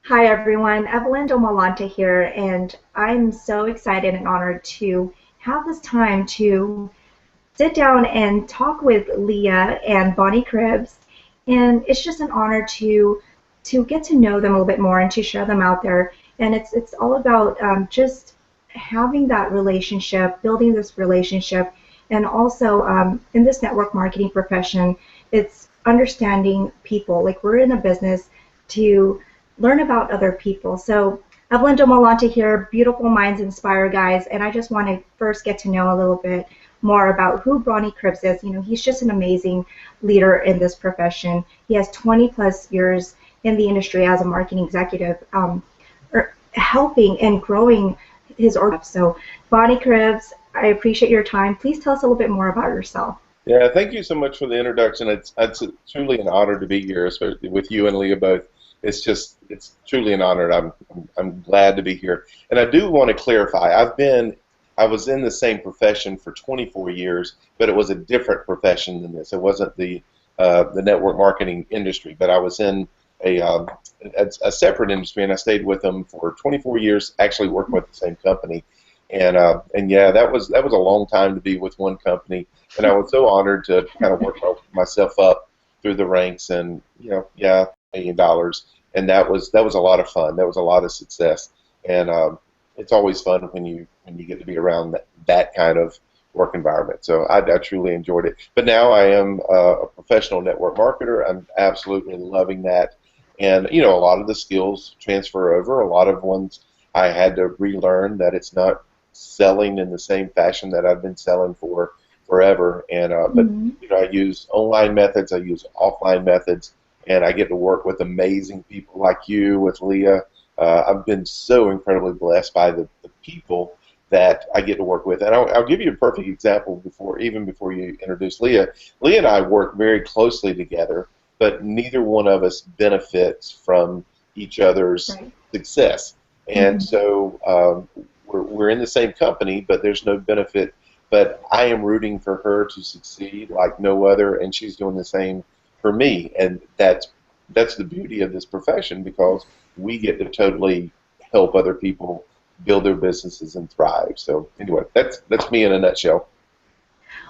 Hi everyone, Evelyn Domalanta here, and I'm so excited and honored to have this time to sit down and talk with Leah and Bonnie Cribbs. And it's just an honor to get to know them a little bit more and to share them out there. And it's all about just having that relationship, building this relationship, and also in this network marketing profession, it's understanding people. Like we're in a business to learn about other people. So Evelyn Domalanta here, Beautiful Minds Inspire, guys, and I just want to first get to know a little bit more about who Bonnie Cribbs is. You know, he's just an amazing leader in this profession. He has 20 plus years in the industry as a marketing executive, helping and growing his org. So, Bonnie Cribbs, I appreciate your time. Please tell us a little bit more about yourself. Yeah, thank you so much for the introduction. It's truly an honor to be here, especially with you and Leah both. It's truly an honor. I'm glad to be here. And I do want to clarify. I was in the same profession for 24 years, but it was a different profession than this. It wasn't the network marketing industry, but I was in a separate industry, and I stayed with them for 24 years. Actually, working with the same company, and yeah, that was a long time to be with one company, and I was so honored to kind of work myself up through the ranks, and yeah, $1 million, and that was a lot of fun. That was a lot of success, and it's always fun when you get to be around that kind of work environment. So I truly enjoyed it. But now I am a professional network marketer. I'm absolutely loving that, and a lot of the skills transfer over. A lot of ones I had to relearn that it's not selling in the same fashion that I've been selling for forever. And but I use online methods. I use offline methods. And I get to work with amazing people like you, with Leah. I've been so incredibly blessed by the people that I get to work with. And I'll give you a perfect example even before you introduce Leah. Leah and I work very closely together, but neither one of us benefits from each other's success. And so we're in the same company, but there's no benefit. But I am rooting for her to succeed like no other, and she's doing the same for me, and that's the beauty of this profession, because we get to totally help other people build their businesses and thrive. So anyway, that's me in a nutshell.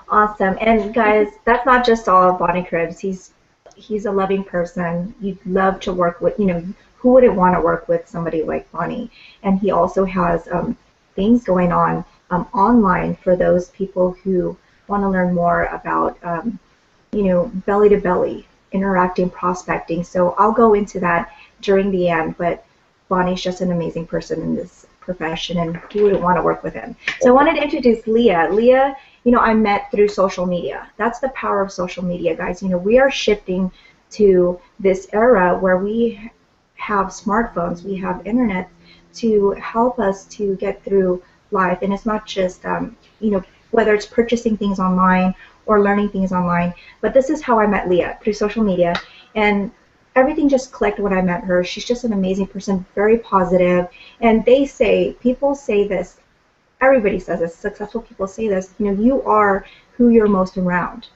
Awesome. And guys, that's not just all of Bonnie Cribbs. He's a loving person. You'd love to work with, who wouldn't want to work with somebody like Bonnie? And he also has things going on online for those people who want to learn more about belly to belly, interacting, prospecting. So I'll go into that during the end, but Bonnie's just an amazing person in this profession, and who wouldn't want to work with him? So I wanted to introduce Leah. Leah, I met through social media. That's the power of social media, guys. We are shifting to this era where we have smartphones, we have internet to help us to get through life, and it's not just whether it's purchasing things online or learning things online. But this is how I met Leah, through social media, and everything just clicked when I met her. She's just an amazing person, very positive, and people say this, everybody says this, successful people say this, you are who you're most around.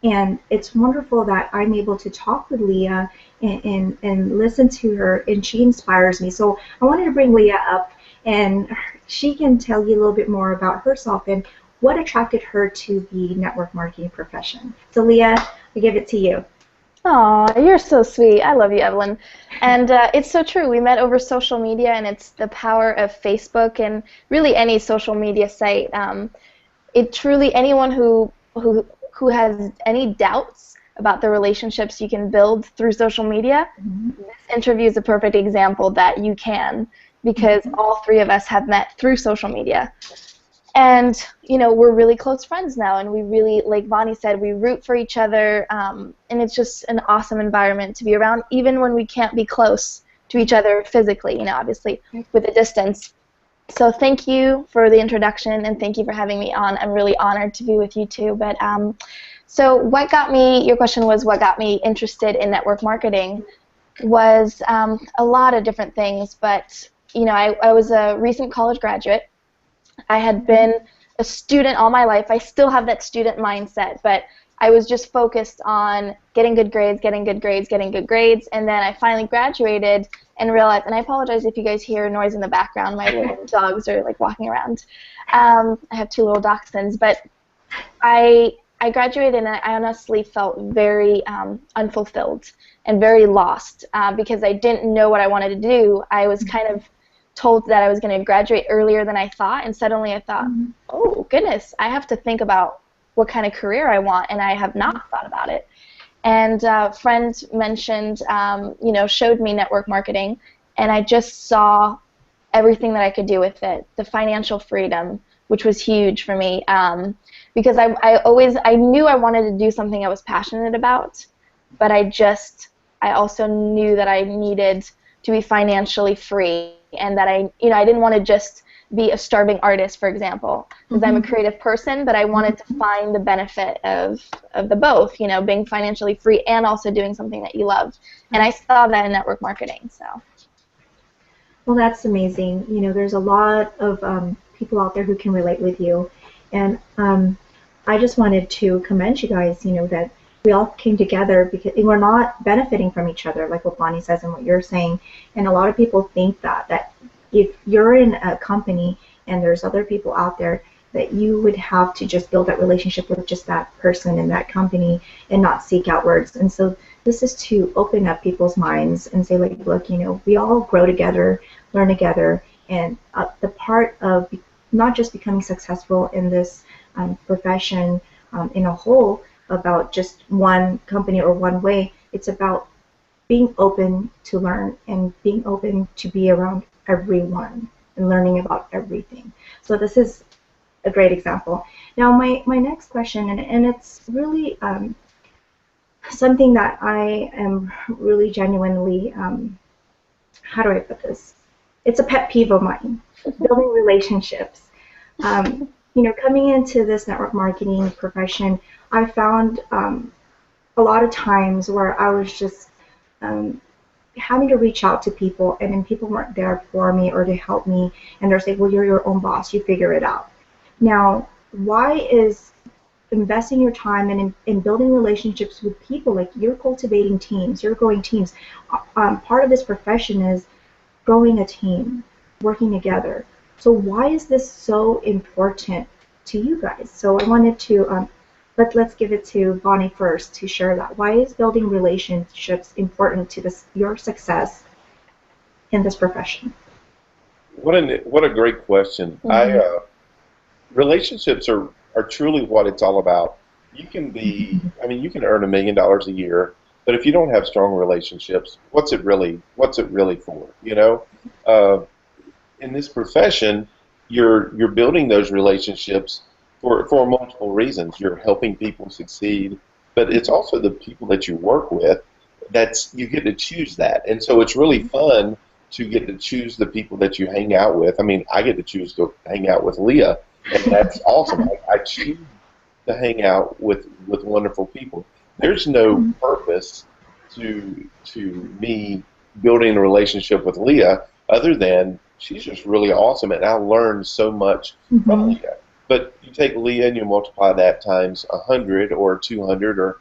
And it's wonderful that I'm able to talk with Leah and listen to her, and she inspires me. So I wanted to bring Leah up, and she can tell you a little bit more about herself and what attracted her to the network marketing profession. So Leah, I give it to you. Aw, you're so sweet. I love you, Evelyn. And it's so true. We met over social media, and it's the power of Facebook and really any social media site. It truly, anyone who has any doubts about the relationships you can build through social media, this interview is a perfect example that you can, because all three of us have met through social media. And, we're really close friends now, and we really, like Bonnie said, we root for each other, and it's just an awesome environment to be around, even when we can't be close to each other physically, obviously, with the distance. So thank you for the introduction, and thank you for having me on. I'm really honored to be with you too. But so your question was what got me interested in network marketing was a lot of different things, but, I was a recent college graduate. I had been a student all my life. I still have that student mindset, but I was just focused on getting good grades, getting good grades, getting good grades, and then I finally graduated and realized, and I apologize if you guys hear noise in the background, my little dogs are like walking around. I have 2 little dachshunds, but I graduated and I honestly felt very unfulfilled and very lost because I didn't know what I wanted to do. I was kind of told that I was going to graduate earlier than I thought, and suddenly I thought, oh goodness, I have to think about what kind of career I want, and I have not thought about it. And friends mentioned, showed me network marketing, and I just saw everything that I could do with it. The financial freedom, which was huge for me, because I knew I wanted to do something I was passionate about, but I also knew that I needed to be financially free, and that I didn't want to just be a starving artist, for example, because I'm a creative person, but I wanted to find the benefit of the both, being financially free and also doing something that you love. And I saw that in network marketing. So. Well, that's amazing. There's a lot of people out there who can relate with you, and I just wanted to commend you guys. That we all came together because we're not benefiting from each other, like what Bonnie says and what you're saying. And a lot of people think that if you're in a company and there's other people out there, that you would have to just build that relationship with just that person in that company and not seek outwards. And so this is to open up people's minds and say, like, look, we all grow together, learn together, and the part of not just becoming successful in this profession in a whole about just one company or one way, it's about being open to learn and being open to be around everyone and learning about everything. So this is a great example. Now my next question, and it's really something that I am really genuinely, how do I put this? It's a pet peeve of mine, building relationships. Coming into this network marketing profession, I found a lot of times where I was just having to reach out to people, and then people weren't there for me or to help me, and they're saying, well, you're your own boss, you figure it out. Now, why is investing your time in building relationships with people, like you're cultivating teams, you're growing teams. Part of this profession is growing a team, working together. So why is this so important to you guys? So I wanted to, let's give it to Bonnie first to share that. Why is building relationships important to your success in this profession? What a great question. Relationships are truly what it's all about. You can earn $1 million a year, but if you don't have strong relationships, what's it really for? In this profession, you're building those relationships for multiple reasons. You're helping people succeed, but it's also the people that you work with you get to choose that. And so it's really fun to get to choose the people that you hang out with. I mean, I get to choose to hang out with Liah, and that's awesome. I choose to hang out with wonderful people. There's no purpose to me building a relationship with Liah other than she's just really awesome, and I learned so much from Liah. But you take Liah and you multiply that times 100 or 200, or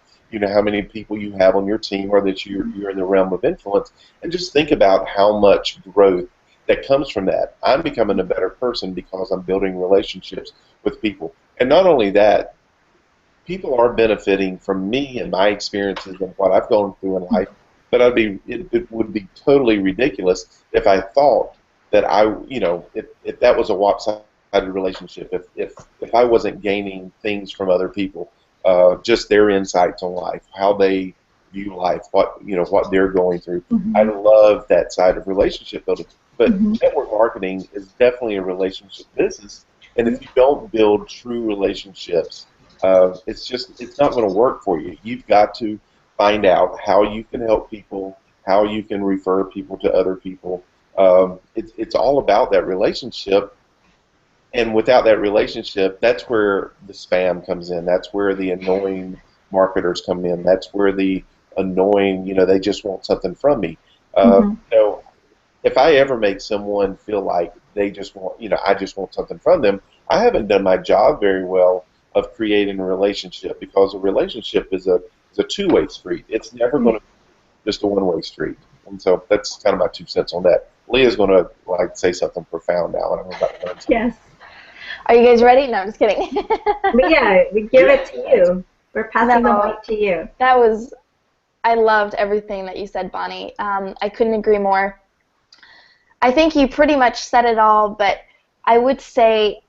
how many people you have on your team, or that you're in the realm of influence, and just think about how much growth that comes from that. I'm becoming a better person because I'm building relationships with people. And not only that, people are benefiting from me and my experiences and what I've gone through in life, but it would be totally ridiculous if I thought that if that was a one-sided relationship, if I wasn't gaining things from other people, just their insights on life, how they view life, what they're going through. I love that side of relationship building. But network marketing is definitely a relationship business, and if you don't build true relationships, it's not going to work for you. You've got to find out how you can help people, how you can refer people to other people. It's all about that relationship, and without that relationship, that's where the spam comes in. That's where the annoying marketers come in. That's where the annoying, they just want something from me. If I ever make someone feel like they just want, I just want something from them, I haven't done my job very well of creating a relationship, because a relationship is a two-way street. It's never going to be just a one-way street. And so that's kind of my 2 cents on that. Leah's going to say something profound now, and I'm about to learn something. Yes. Are you guys ready? No, I'm just kidding. But yeah, we give it to you. We're passing the mic to you. I loved everything that you said, Bonnie. I couldn't agree more. I think you pretty much said it all, but I would say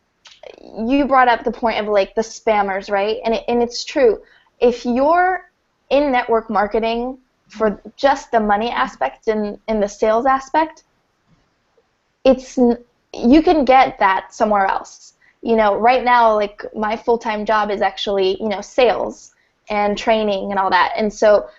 you brought up the point of the spammers, right? And it's true. If you're in network marketing for just the money aspect and the sales aspect, you can get that somewhere else. Right now, my full-time job is actually, sales and training and all that. And so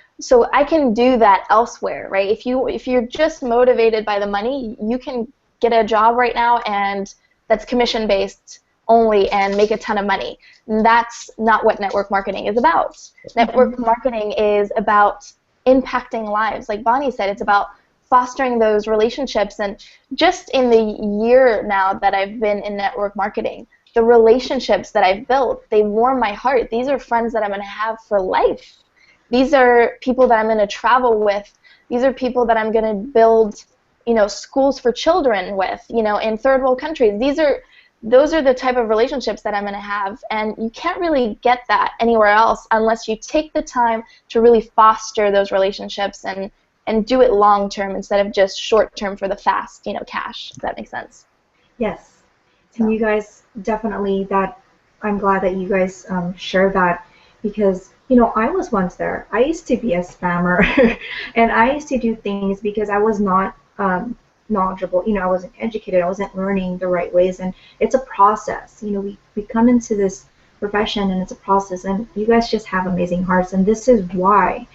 I can do that elsewhere, right? If you're just motivated by the money, you can get a job right now and that's commission-based only and make a ton of money. And that's not what network marketing is about. Network marketing is about impacting lives. Like Bonnie said, it's about fostering those relationships. And just in the year now that I've been in network marketing, the relationships that I've built, they warm my heart. These are friends that I'm going to have for life. These are people that I'm going to travel with. These are people that I'm going to build, schools for children with, in third world countries. Those are the type of relationships that I'm going to have, and you can't really get that anywhere else unless you take the time to really foster those relationships and do it long term instead of just short term for the fast, cash. If that makes sense. Yes, and you guys definitely I'm glad that you guys share that, because I was once there. I used to be a spammer, and I used to do things because I was not knowledgeable. I wasn't educated. I wasn't learning the right ways, and it's a process. We come into this profession, and it's a process, and you guys just have amazing hearts, and this is why,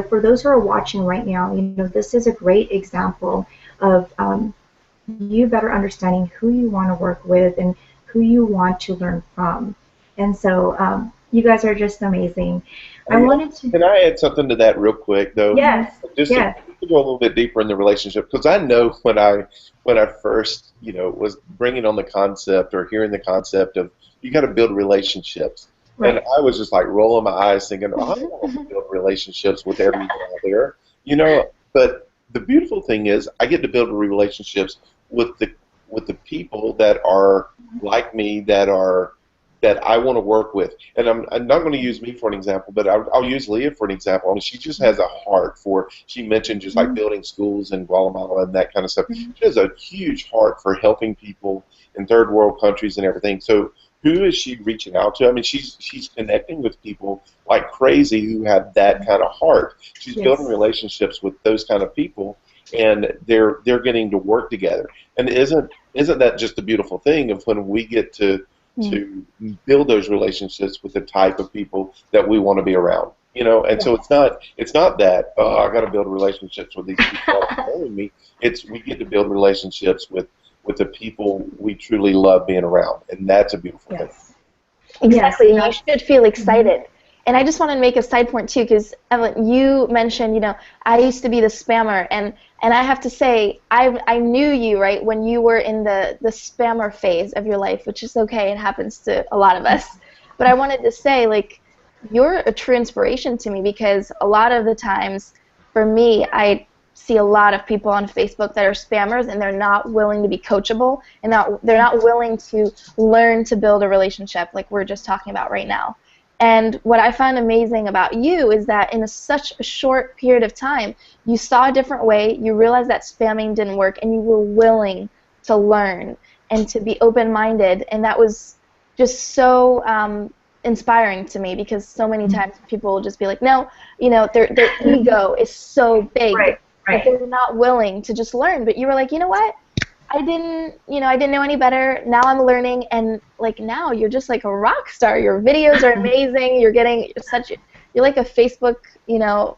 for those who are watching right now, this is a great example of you better understanding who you want to work with and who you want to learn from. And so you guys are just amazing. Can I add something to that real quick, though? Yes. Just to go a little bit deeper in the relationship, because I know when I first, was bringing on the concept or hearing the concept of you got to build relationships, right. And I was just rolling my eyes, thinking, I don't want to build relationships with everyone out there, But the beautiful thing is, I get to build relationships with the people that are like me, that I want to work with. And I'm not going to use me for an example, but I'll use Leah for an example. I mean, she just has a heart for, she mentioned just building schools in Guatemala and that kind of stuff. She has a huge heart for helping people in third world countries and everything. So who is she reaching out to? I mean, she's connecting with people like crazy who have that kind of heart. She's building relationships with those kind of people, and they're getting to work together. And isn't that just a beautiful thing of when we get to build those relationships with the type of people that we want to be around, and so it's not that I got to build relationships with these people that are knowing me. We get to build relationships with the people we truly love being around, and that's a beautiful thing. Exactly. You should feel excited. And I just want to make a side point too, because Evelyn, you mentioned, I used to be the spammer, and I have to say, I knew you, right, when you were in the spammer phase of your life, which is okay, it happens to a lot of us. But I wanted to say, you're a true inspiration to me, because a lot of the times, for me, I see a lot of people on Facebook that are spammers, and they're not willing to be coachable, and they're not willing to learn to build a relationship like we're just talking about right now. And what I found amazing about you is that in such a short period of time, you saw a different way, you realized that spamming didn't work, and you were willing to learn and to be open-minded, and that was just so inspiring to me, because so many times people will just be like, no, their ego is so big that they're not willing to just learn. But you were like, you know what? I didn't know any better. Now I'm learning, and now you're just like a rock star. Your videos are amazing. You're like a Facebook,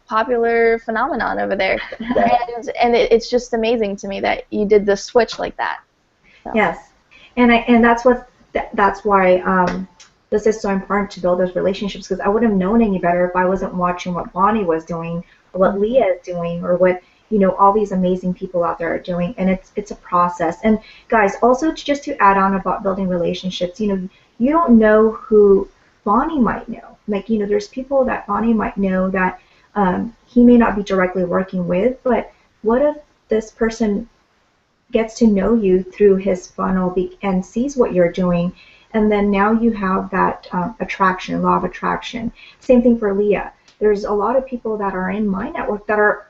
popular phenomenon over there. And it's just amazing to me that you did the switch like that. So. Yes, and that's why this is so important to build those relationships, because I wouldn't have known any better if I wasn't watching what Bonnie was doing, or what Leah is doing, or what all these amazing people out there are doing, and it's a process. And guys, also just to add on about building relationships, you don't know who Bonnie might know. Like, there's people that Bonnie might know that he may not be directly working with, but what if this person gets to know you through his funnel and sees what you're doing, and then now you have that attraction, law of attraction. Same thing for Liah. There's a lot of people that are in my network that are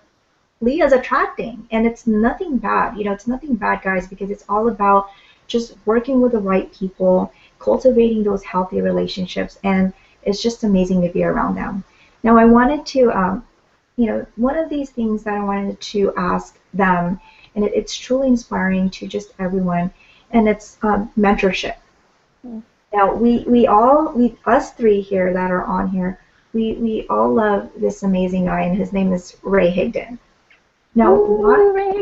Liah's attracting, and it's nothing bad. It's nothing bad, guys, because it's all about just working with the right people, cultivating those healthy relationships, and it's just amazing to be around them. Now, I wanted to, one of these things that I wanted to ask them, and it's truly inspiring to just everyone, and it's mentorship. Now, us three here that are on here, we all love this amazing guy, and his name is Ray Higdon. Now,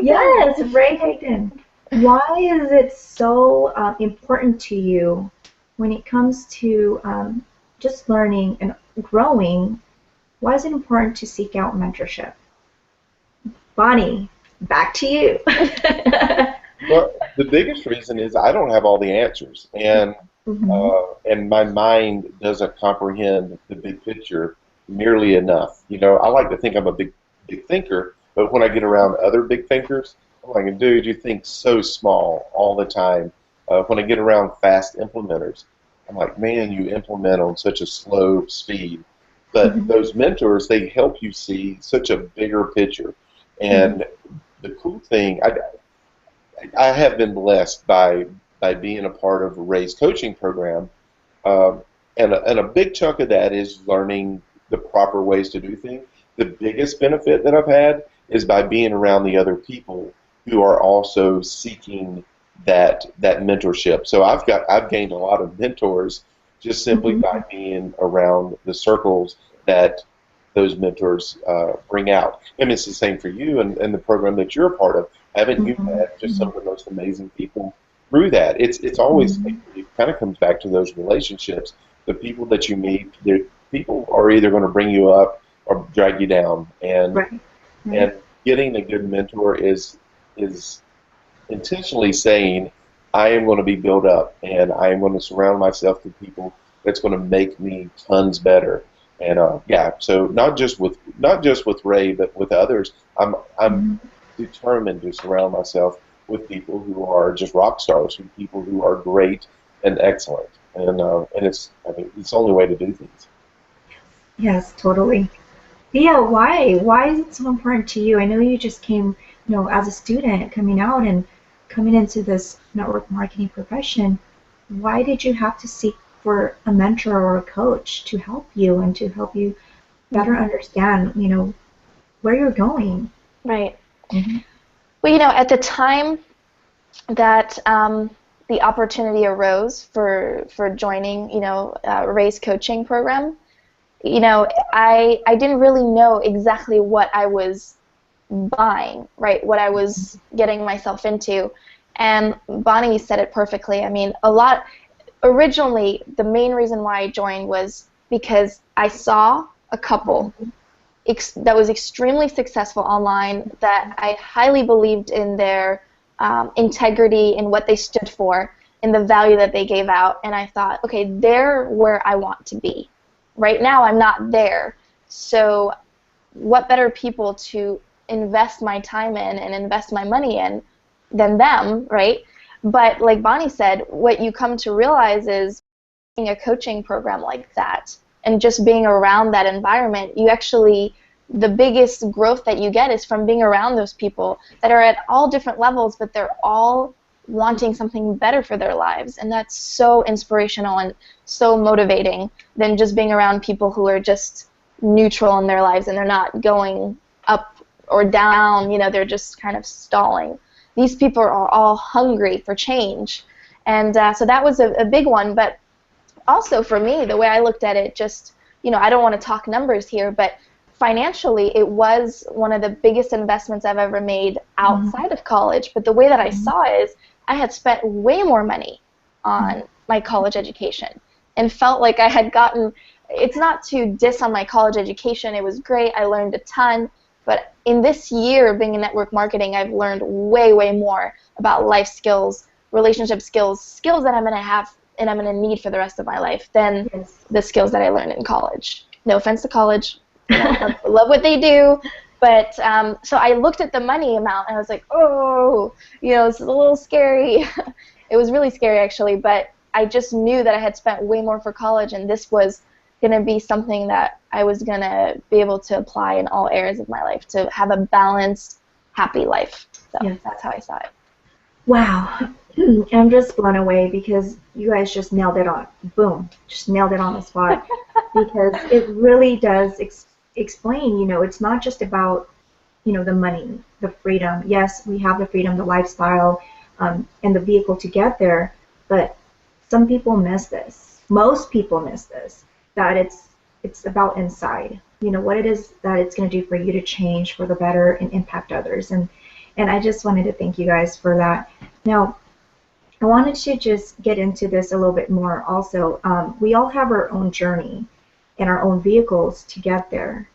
yes, Ray Higdon. Why is it so important to you when it comes to just learning and growing? Why is it important to seek out mentorship? Bonnie, back to you. Well, the biggest reason is I don't have all the answers, and my mind doesn't comprehend the big picture nearly enough. I like to think I'm a big thinker, but when I get around other big thinkers, I'm like, dude, you think so small all the time. When I get around fast implementers, I'm like, man, you implement on such a slow speed. But those mentors, they help you see such a bigger picture. And the cool thing, I have been blessed by being a part of Ray's coaching program, and a big chunk of that is learning the proper ways to do things. The biggest benefit that I've had is by being around the other people who are also seeking that mentorship. So I've gained a lot of mentors just simply by being around the circles that those mentors bring out. And it's the same for you and the program that you're a part of. Haven't you met just some of the most amazing people through that? It's always, it kind of comes back to those relationships. The people that you meet, people are either going to bring you up or drag you down. And and getting a good mentor is intentionally saying, I am going to be built up, and I am going to surround myself with people that's going to make me tons better. And so not just with Ray, but with others, I'm determined to surround myself with people who are just rock stars, with people who are great and excellent. And it's the only way to do things. Yes, totally. Liah, why is it so important to you? I know you just came, as a student coming out and coming into this network marketing profession. Why did you have to seek for a mentor or a coach to help you and to help you better understand, where you're going? Right. Well, at the time that the opportunity arose for joining, Ray's coaching program, I didn't really know exactly what I was buying, right? What I was getting myself into. And Bonnie said it perfectly. Originally, the main reason why I joined was because I saw a couple that was extremely successful online, that I highly believed in their integrity and what they stood for and the value that they gave out. And I thought, okay, they're where I want to be. Right now, I'm not there. So what better people to invest my time in and invest my money in than them, right? But like Bonnie said, what you come to realize is being a coaching program like that and just being around that environment, the biggest growth that you get is from being around those people that are at all different levels, but they're all wanting something better for their lives. And that's so inspirational and so motivating than just being around people who are just neutral in their lives and they're not going up or down, they're just kind of stalling. These people are all hungry for change. And so that was a big one. But also for me, the way I looked at it, just, I don't want to talk numbers here, but financially, it was one of the biggest investments I've ever made outside of college. But the way that I saw it is I had spent way more money on my college education and felt like I had gotten, it's not to diss on my college education, it was great, I learned a ton, but in this year of being in network marketing, I've learned way, way more about life skills, relationship skills, skills that I'm going to have and I'm going to need for the rest of my life than Yes. the skills that I learned in college. No offense to college. Love what they do. But so I looked at the money amount and I was like, oh, it's a little scary. It was really scary, actually. But I just knew that I had spent way more for college, and this was going to be something that I was going to be able to apply in all areas of my life to have a balanced, happy life. So Yes. that's how I saw it. Wow. I'm just blown away because you guys just nailed it on. Boom. Just nailed it on the spot. Because it really does explain, it's not just about, the money, the freedom. Yes, we have the freedom, the lifestyle, and the vehicle to get there, but some people miss this. Most people miss this, that it's about inside. What it is that it's going to do for you to change for the better and impact others. And I just wanted to thank you guys for that. Now, I wanted to just get into this a little bit more also. We all have our own journey and our own vehicles to get there.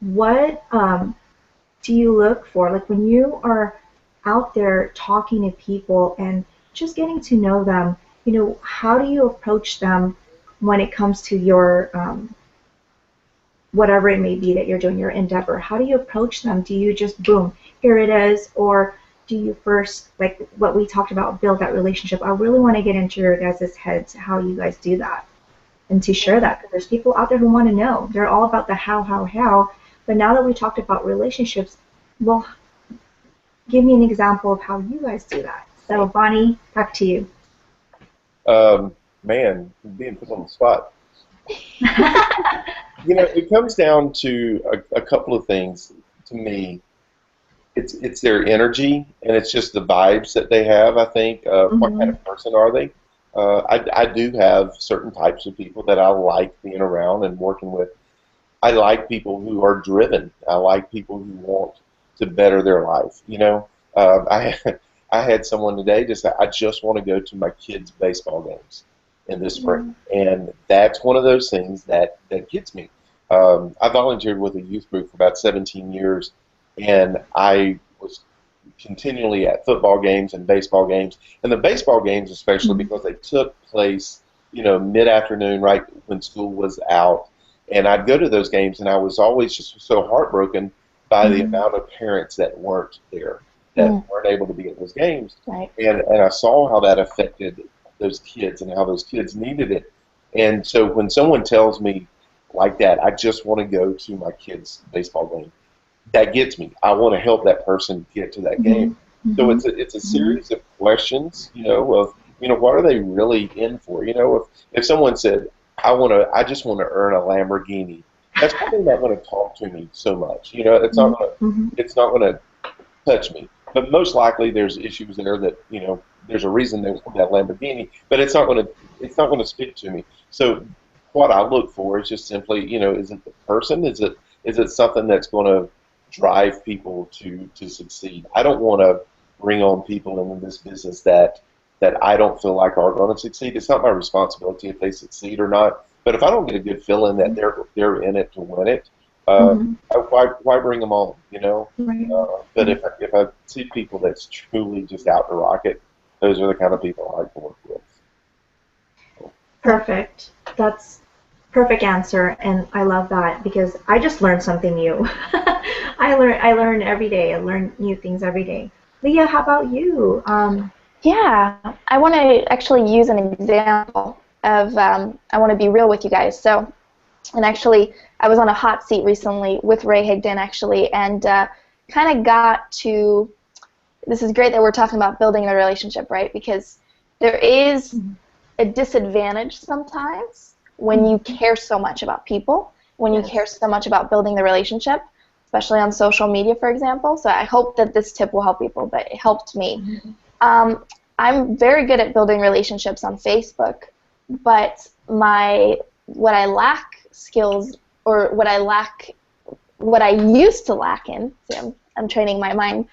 What do you look for? Like when you are out there talking to people and just getting to know them, how do you approach them when it comes to your whatever it may be that you're doing, your endeavor? How do you approach them? Do you just, boom, here it is? Or do you first, like what we talked about, build that relationship? I really want to get into your guys' heads, how you guys do that, and to share that, because there's people out there who want to know. They're all about the how. But now that we talked about relationships, well, give me an example of how you guys do that. So, Bonnie, back to you. Man, being put on the spot. It comes down to a couple of things to me. It's their energy, and it's just the vibes that they have, I think. What kind of person are they? I do have certain types of people that I like being around and working with. I like people who are driven. I like people who want to better their life. I had someone today just say, I just want to go to my kids' baseball games in this spring. And that's one of those things that gets me. I volunteered with a youth group for about 17 years, and I was continually at football games and baseball games. And the baseball games especially because they took place, mid-afternoon, right when school was out. And I'd go to those games, and I was always just so heartbroken by the amount of parents that weren't there, that weren't able to be at those games. Right. And I saw how that affected those kids and how those kids needed it. And so when someone tells me like that, I just want to go to my kid's baseball game, that gets me. I want to help that person get to that game. So it's a series of questions, of what are they really in for? If someone said, I just want to earn a Lamborghini, that's probably not going to talk to me so much. It's not going to touch me. But most likely there's issues there that there's a reason they want that Lamborghini, but it's not going to speak to me. So what I look for is just simply is it the person? Is it something that's going to drive people to succeed? I don't want to bring on people into this business that I don't feel like are going to succeed. It's not my responsibility if they succeed or not. But if I don't get a good feeling that they're in it to win it, why bring them on? Right. But if I see people that's truly just out to rock it, those are the kind of people I like to work with. Perfect. That's perfect answer, and I love that because I just learned something new. I learn every day. I learn new things every day. Liah, how about you? Yeah, I want to actually use an example of, I want to be real with you guys. So, and actually, I was on a hot seat recently with Ray Higdon, actually, and kind of got to, this is great that we're talking about building a relationship, right? Because there is a disadvantage sometimes when you care so much about people, when you care so much about building the relationship, especially on social media, for example. So I hope that this tip will help people, but it helped me. I'm very good at building relationships on Facebook, but what I lack skills, or what I used to lack in, see, I'm training my mind,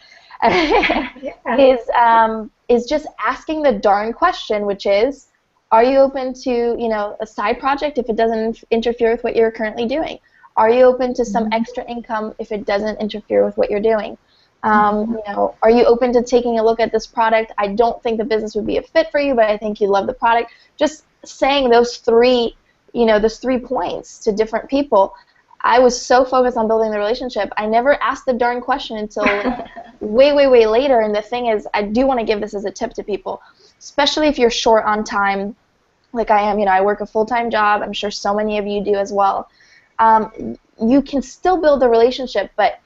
is just asking the darn question, which is, are you open to a side project if it doesn't interfere with what you're currently doing? Are you open to some extra income if it doesn't interfere with what you're doing? You know, are you open to taking a look at this product? I don't think the business would be a fit for you, but I think you love the product. Just saying those three, you know, those 3 points to different people. I was so focused on building the relationship, I never asked the darn question until like, way, way, way later. And the thing is, I do want to give this as a tip to people, especially if you're short on time, like I am. You know, I work a full-time job. I'm sure so many of you do as well. You can still build a relationship, but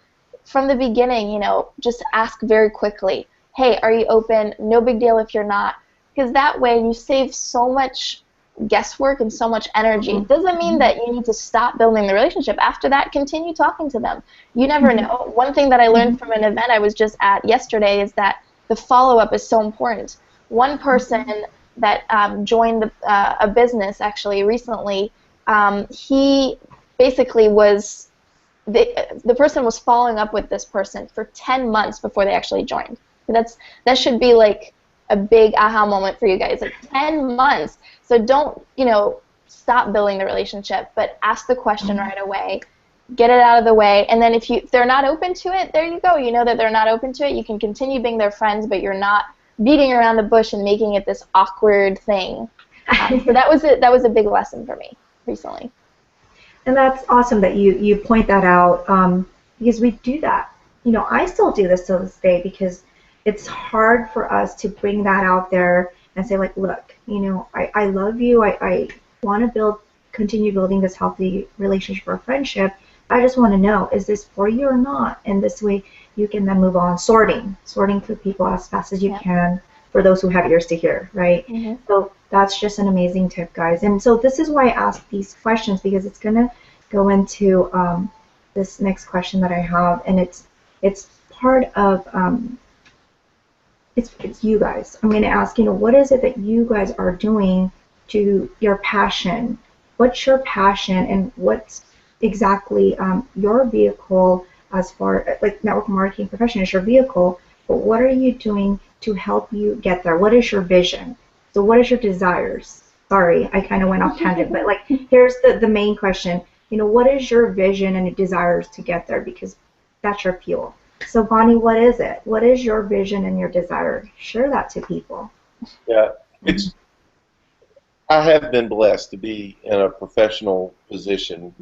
from the beginning, you know, just ask very quickly, hey, are you open? No big deal if you're not, because that way you save so much guesswork and so much energy. It doesn't mean that you need to stop building the relationship. After that, continue talking to them. You never know. One thing that I learned from an event I was just at yesterday is that the follow-up is so important. One person that joined a business actually recently, he basically was, the person was following up with this person for 10 months before they actually joined. That should be like a big aha moment for you guys. Like 10 months. So don't, you know, stop building the relationship, but ask the question right away. Get it out of the way, and then if they're not open to it, there you go. You know that they're not open to it. You can continue being their friends, but you're not beating around the bush and making it this awkward thing. So that was a big lesson for me recently. And that's awesome that you point that out, because we do that. You know, I still do this to this day because it's hard for us to bring that out there and say, like, look, you know, I love you. I want to continue building this healthy relationship or friendship. I just want to know, is this for you or not? And this way you can then move on, sorting through people as fast as you can for those who have ears to hear, right? So that's just an amazing tip, guys. And so this is why I ask these questions, because it's going to go into this next question that I have, and it's part of it's you guys. I'm going to ask, you know, what is it that you guys are doing to your passion? What's your passion, and what's exactly your vehicle as far, like, network marketing profession is your vehicle, but what are you doing to help you get there? What is your vision? So what is your desires? Sorry, I kind of went off tangent, but like, here's the main question. You know, what is your vision and desires to get there? Because that's your fuel. So Bonnie, what is it? What is your vision and your desire? Share that to people. Yeah, I have been blessed to be in a professional position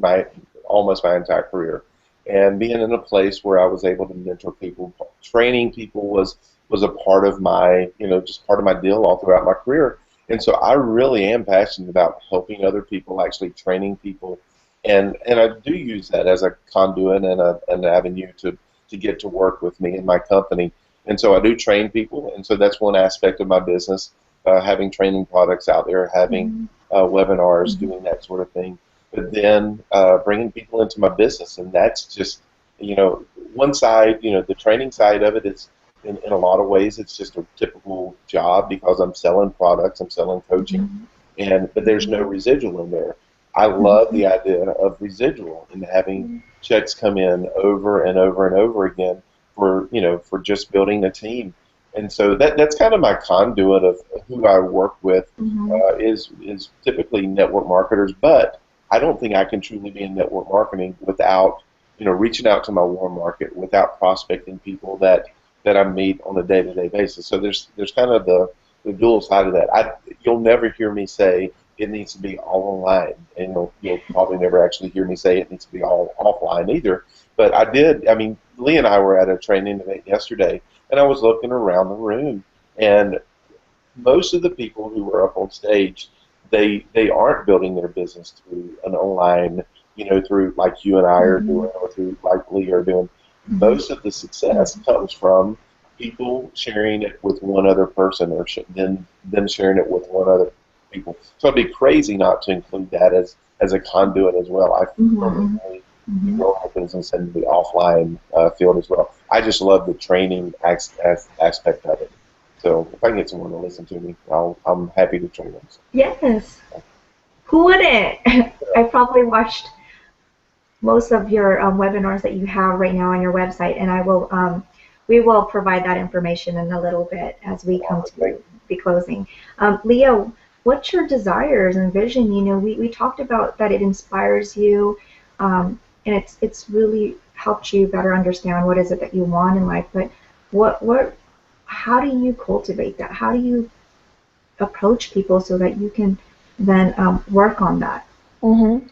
almost my entire career, and being in a place where I was able to mentor people, training people was a part of my, you know, just part of my deal all throughout my career. And so I really am passionate about helping other people, actually training people, and I do use that as a conduit and an avenue to get to work with me in my company. And so I do train people, and so that's one aspect of my business, having training products out there, having webinars, doing that sort of thing. But then bringing people into my business, and that's just, you know, one side, you know, the training side of it is, in a lot of ways, it's just a typical job because I'm selling products, I'm selling coaching, but there's no residual in there. I love the idea of residual and having checks come in over and over and over again for, you know, for just building a team. And so that's kind of my conduit of who I work with, is typically network marketers. But I don't think I can truly be in network marketing without, you know, reaching out to my warm market, without prospecting people that I meet on a day-to-day basis. So there's kind of the dual side of that. You'll never hear me say it needs to be all online, and you'll probably never actually hear me say it needs to be all offline either. But I mean, Lee and I were at a training event yesterday, and I was looking around the room, and most of the people who were up on stage, they aren't building their business through an online, you know, through like you and I are doing, or through like Lee are doing. Most of the success comes from people sharing it with one other person, or then them sharing it with one other people. So it'd be crazy not to include that as a conduit as well. I firmly grow our business into the offline field as well. I just love the training aspect of it. So if I can get someone to listen to me, I'm happy to train them. Yes. Who wouldn't? I probably watched most of your webinars that you have right now on your website, and I will we will provide that information in a little bit as we come to the closing. Leo, what's your desires and vision? You know, we talked about that it inspires you, and it's really helped you better understand what is it that you want in life. But how do you cultivate that? How do you approach people so that you can then work on that? Mm-hmm.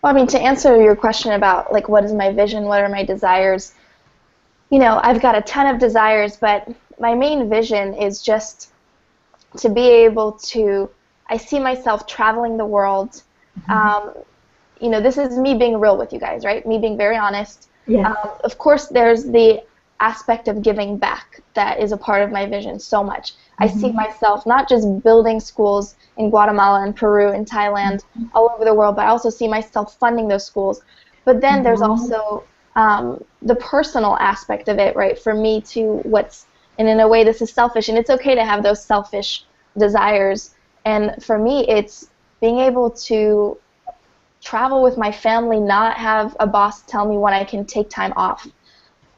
Well, I mean, to answer your question about, like, what is my vision, what are my desires, I've got a ton of desires, but my main vision is just to be able to, I see myself traveling the world. This is me being real with you guys, right? Me being very honest. Yes. Of course, there's the aspect of giving back that is a part of my vision so much. I see myself not just building schools in Guatemala and Peru and Thailand, all over the world, but I also see myself funding those schools. But then there's also the personal aspect of it, right? For me to and in a way this is selfish, and it's okay to have those selfish desires. And for me, it's being able to travel with my family, not have a boss tell me when I can take time off.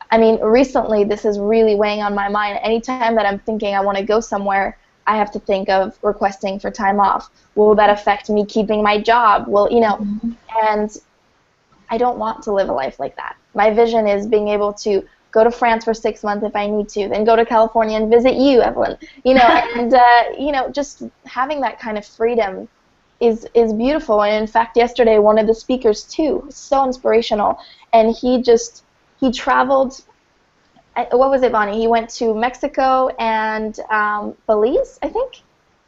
I mean, recently this is really weighing on my mind. Anytime that I'm thinking I want to go somewhere, I have to think of requesting for time off. Will that affect me keeping my job? And I don't want to live a life like that. My vision is being able to go to France for 6 months if I need to, then go to California and visit you, Evelyn. And just having that kind of freedom is beautiful. And in fact, yesterday one of the speakers too, so inspirational, and he traveled. What was it, Bonnie? He went to Mexico and Belize, I think,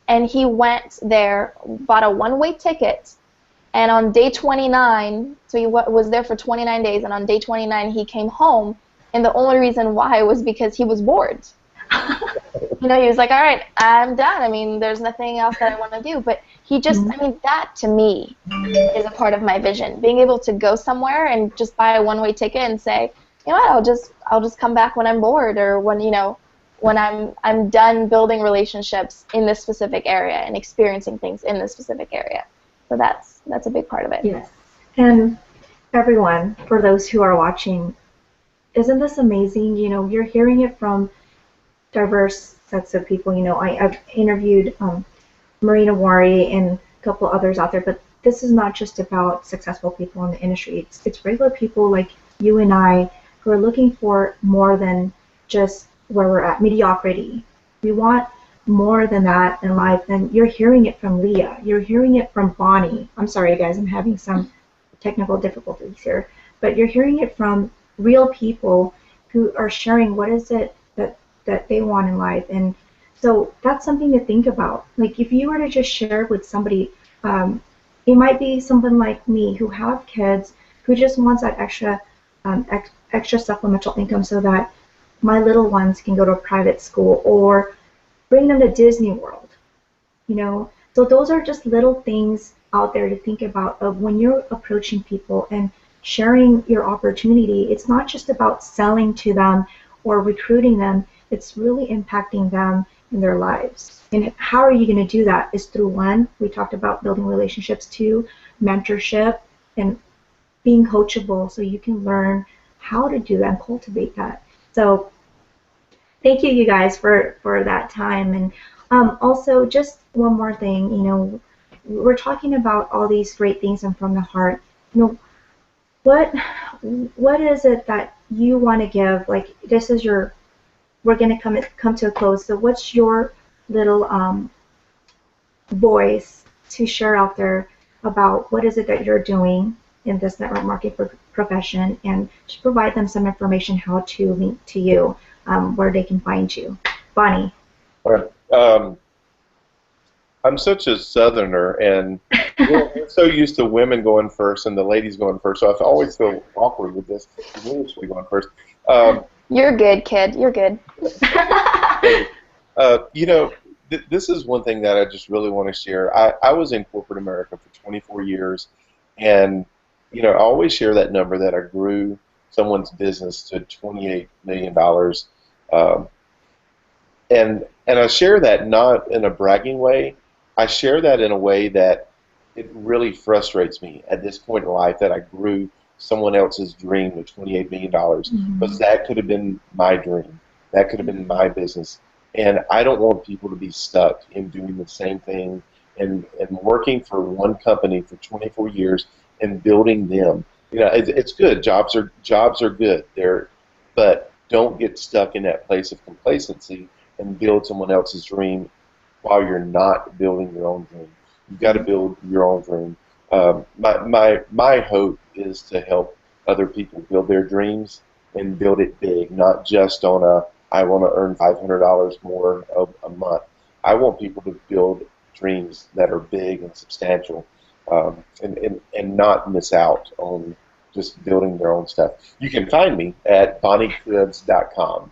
and he went there, bought a one-way ticket, and on day 29, so he was there for 29 days, and on day 29 he came home, and the only reason why was because he was bored. He was like, all right, I'm done. I mean, there's nothing else that I want to do. But he just, I mean, that to me is a part of my vision. Being able to go somewhere and just buy a one-way ticket and say, you know what, I'll just come back when I'm bored, or when I'm done building relationships in this specific area and experiencing things in this specific area. So that's a big part of it. Yes. And everyone, for those who are watching, isn't this amazing? You're hearing it from diverse sets of people. I've interviewed Marina Wari and a couple others out there, but this is not just about successful people in the industry. It's regular people like you and I who are looking for more than just where we're at, mediocrity. We want more than that in life, and you're hearing it from Liah. You're hearing it from Bonnie. I'm sorry, guys, I'm having some technical difficulties here, but you're hearing it from real people who are sharing what is it that they want in life. And so that's something to think about. Like, if you were to just share with somebody, it might be someone like me who have kids who just wants that extra supplemental income so that my little ones can go to a private school, or bring them to Disney World. So those are just little things out there to think about of when you're approaching people and sharing your opportunity. It's not just about selling to them or recruiting them. It's really impacting them in their lives. And how are you going to do that? Is through, one, we talked about building relationships, two, mentorship, and being coachable so you can learn how to do that and cultivate that. So thank you guys for that time. And also, just one more thing, we're talking about all these great things and from the heart. What is it that you want to give? Like, this is we're going to come to a close. So what's your little voice to share out there about what is it that you're doing in this network marketing profession, and just provide them some information how to link to you, where they can find you. Bonnie. All right. I'm such a Southerner, and we're so used to women going first and the ladies going first, so I always feel awkward with this. We should be going first. You're good, kid. You're good. This is one thing that I just really want to share. I was in corporate America for 24 years, and I always share that number that I grew someone's business to $28 million. And I share that not in a bragging way. I share that in a way that it really frustrates me at this point in life that I grew someone else's dream with $28 million, because that could have been my dream. That could have been my business. And I don't want people to be stuck in doing the same thing and working for one company for 24 years and building them. You know, it's good. Jobs are good. But don't get stuck in that place of complacency and build someone else's dream while you're not building your own dream. You've got to build your own dream. My hope is to help other people build their dreams and build it big, not just on I want to earn $500 more a month. I want people to build dreams that are big and substantial, and not miss out on just building their own stuff. You can find me at bonniecribbs.com.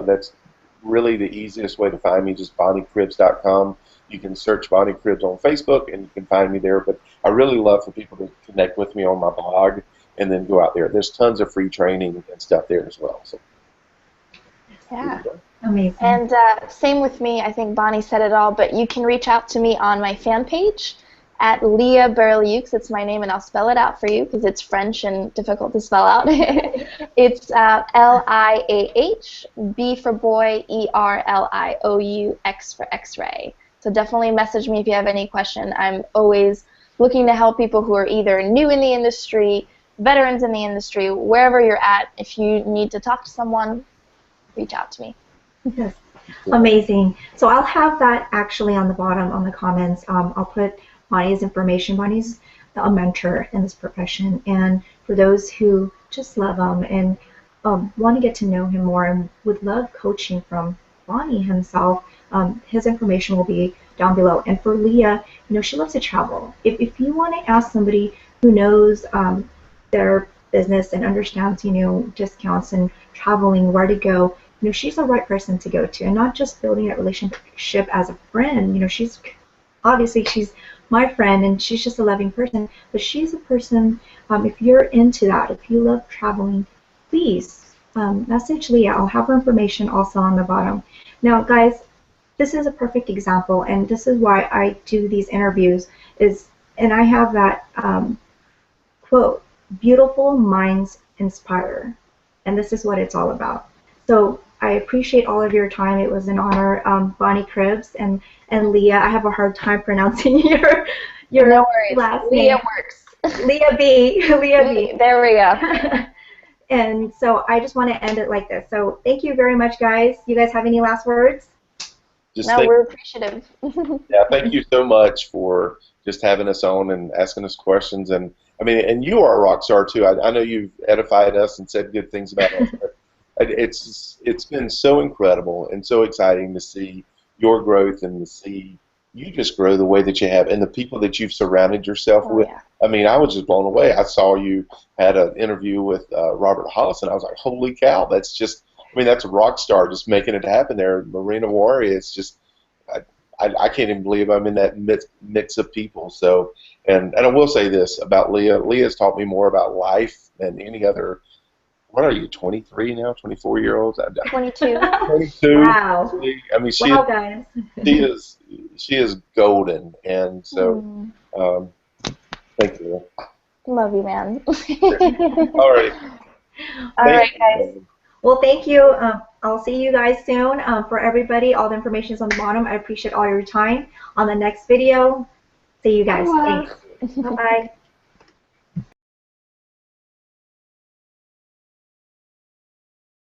That's really the easiest way to find me, just bonniecribbs.com. You can search Bonnie Cribbs on Facebook, and you can find me there. But I really love for people to connect with me on my blog and then go out there. There's tons of free training and stuff there as well. So. Yeah. Amazing. And same with me. I think Bonnie said it all, but you can reach out to me on my fan page at Liah Berlioux. It's my name, and I'll spell it out for you because it's French and difficult to spell out. It's Liah, B for boy, Erliou, X for X-ray. So definitely message me if you have any question. I'm always looking to help people who are either new in the industry, veterans in the industry, wherever you're at. If you need to talk to someone, reach out to me. Yes. Amazing. So I'll have that actually on the bottom on the comments. I'll put Bonnie's information. Bonnie's a mentor in this profession, and for those who just love him and want to get to know him more and would love coaching from Bonnie himself, his information will be down below. And for Liah, you know, she loves to travel. If you want to ask somebody who knows their business and understands, you know, discounts and traveling, where to go, you know, she's the right person to go to, and not just building that relationship as a friend. You know, she's my friend, and she's just a loving person, but she's a person, if you're into that, if you love traveling, please message Liah. I'll have her information also on the bottom. Now, guys, this is a perfect example, and this is why I do these interviews, and I have that quote, beautiful minds inspire, and this is what it's all about. So I appreciate all of your time. It was an honor, Bonnie Cribbs and Liah. I have a hard time pronouncing your no worries. last name. Liah works. Liah B. Liah B. There we go. And so I just want to end it like this. So thank you very much, guys. You guys have any last words? We're appreciative. Yeah, thank you so much for just having us on and asking us questions. And I mean, and you are a rock star too. I know you've edified us and said good things about us. But it's been so incredible and so exciting to see your growth and to see you just grow the way that you have, and the people that you've surrounded yourself with. Yeah. I mean, I was just blown away. I saw you had an interview with Robert Hollis, and I was like, holy cow, that's just, I mean, that's a rock star just making it happen there. Marina Warrior, it's just, I can't even believe I'm in that mix of people. So, and I will say this about Liah. Liah's taught me more about life than any other. What are you, 23 now, 24-year-olds? 22. 22. Wow. I mean, Guys. she is golden, and so thank you. Love you, man. All right. All right, guys. Well, thank you. I'll see you guys soon. For everybody, all the information is on the bottom. I appreciate all your time. On the next video, see you guys. Bye. Thanks. Bye-bye.